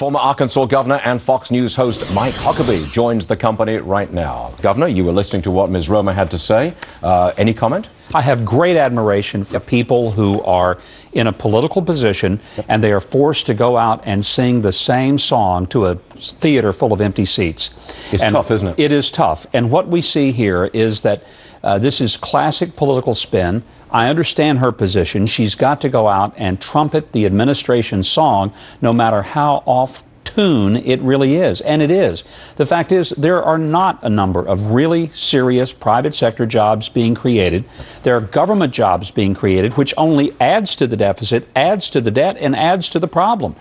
Former Arkansas governor and Fox News host Mike Huckabee joins the company right now. Governor, you were listening to what Ms. Roma had to say. Any comment? I have great admiration for people who are in a political position and they are forced to go out and sing the same song to a theater full of empty seats. It's tough, isn't it? It is tough. And what we see here is that this is classic political spin. I understand her position. She's got to go out and trumpet the administration's song no matter how off tune it really is, and it is. The fact is, there are not a number of really serious private sector jobs being created. There are government jobs being created, which only adds to the deficit, adds to the debt, and adds to the problem.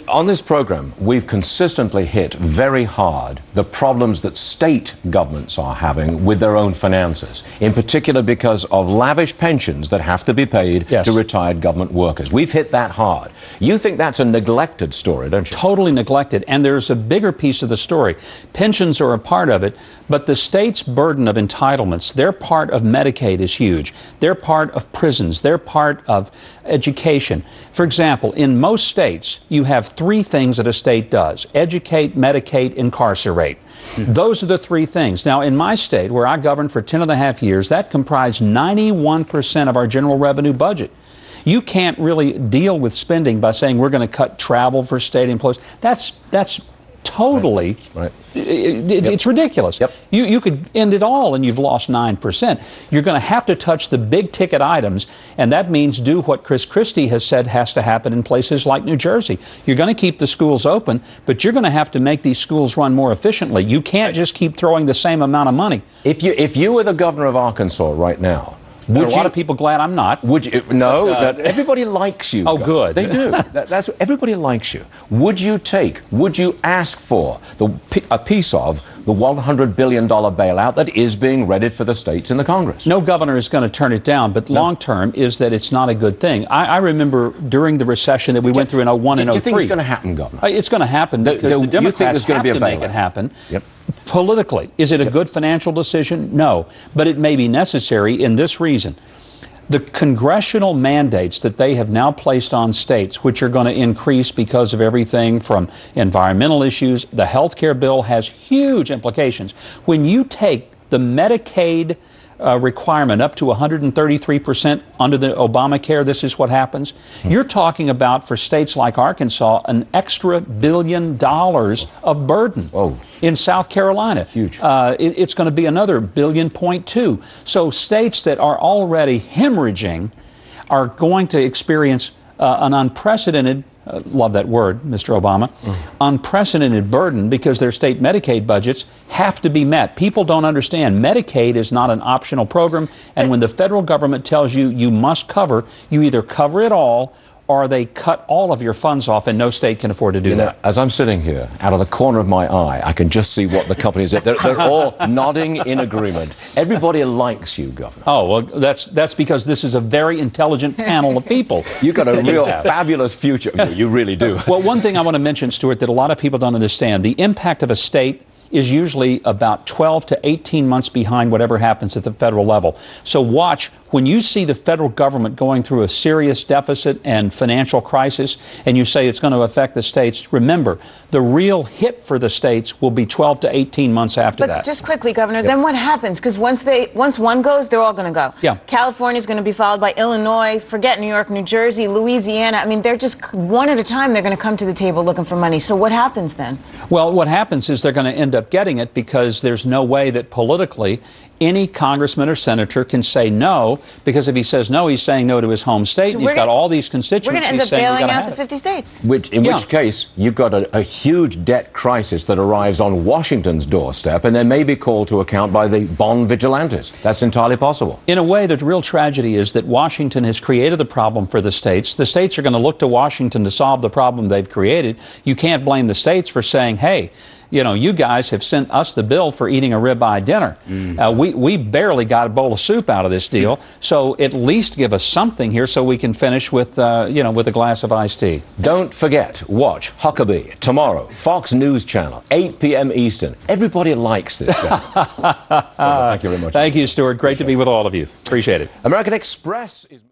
On this program, we've consistently hit very hard the problems that state governments are having with their own finances, in particular because of lavish pensions that have to be paid to retired government workers. We've hit that hard. You think that's a neglected story, don't you? Totally neglected. And there's a bigger piece of the story. Pensions are a part of it, but the state's burden of entitlements, their part of Medicaid is huge. They're part of prisons. They're part of education. For example, in most states, you have three things that a state does: educate, medicate, incarcerate. Those are the three things. Now, in my state, where I governed for 10.5 years, that comprised 91% of our general revenue budget. You can't really deal with spending by saying we're going to cut travel for state employees. That's totally, it's ridiculous. You could end it all and you've lost 9%. You're going to have to touch the big ticket items, and that means do what Chris Christie has said has to happen in places like New Jersey. You're going to keep the schools open, but you're going to have to make these schools run more efficiently. You can't just keep throwing the same amount of money. If you were the governor of Arkansas right now, a lot of people glad I'm not. Would you? No, everybody likes you. Oh, good. They do. Everybody likes you. Would you ask for a piece of the $100 billion bailout that is being readied for the states in the Congress? No governor is going to turn it down, but long term is that it's not a good thing. I remember during the recession that we went through in 01 and 03. Do you think it's going to happen, Governor? It's going to happen because the Democrats have to make it happen. Politically, is it a good financial decision? No, but it may be necessary in this reason. The congressional mandates that they have now placed on states, which are going to increase because of everything from environmental issues, the health care bill has huge implications. When you take the Medicaid requirement up to 133% under the Obamacare, this is what happens. You're talking about, for states like Arkansas, an extra $1 billion of burden. In South Carolina. Huge. It's going to be another $1.2 billion. So states that are already hemorrhaging are going to experience an unprecedented, love that word, Mr. Obama, unprecedented burden because their state Medicaid budgets have to be met. People don't understand. Medicaid is not an optional program, and when the federal government tells you you must cover, you either cover it all or they cut all of your funds off, and no state can afford to do that. As I'm sitting here, out of the corner of my eye, I can just see what the company is. They're all nodding in agreement. Everybody likes you, Governor. Oh, well, that's because this is a very intelligent panel of people. You've got a real fabulous future. You really do. Well, one thing I want to mention, Stuart, that a lot of people don't understand, the impact of a state is usually about 12 to 18 months behind whatever happens at the federal level. So watch, when you see the federal government going through a serious deficit and financial crisis, and you say it's going to affect the states, remember, the real hit for the states will be 12 to 18 months after that. But just quickly, Governor, then what happens? Because once one goes, they're all going to go. California's going to be followed by Illinois, forget New York, New Jersey, Louisiana. I mean, they're just one at a time, they're going to come to the table looking for money. So what happens then? Well, what happens is they're going to end up getting it because there's no way that politically any congressman or senator can say no, because if he says no, he's saying no to his home state. So and he's got all these constituencies. We're going to end up bailing out the 50 states. In which case, you've got a huge debt crisis that arrives on Washington's doorstep and then may be called to account by the bond vigilantes. That's entirely possible. In a way, the real tragedy is that Washington has created the problem for the states. The states are going to look to Washington to solve the problem they've created. You can't blame the states for saying, hey, you know, you guys have sent us the bill for eating a ribeye dinner. We barely got a bowl of soup out of this deal, so at least give us something here so we can finish with, with a glass of iced tea. Don't forget, watch Huckabee tomorrow, Fox News Channel, 8 p.m. Eastern. Everybody likes this guy. Thank you very much. Thank you, Stuart. Great to be with all of you. Appreciate it. American Express is...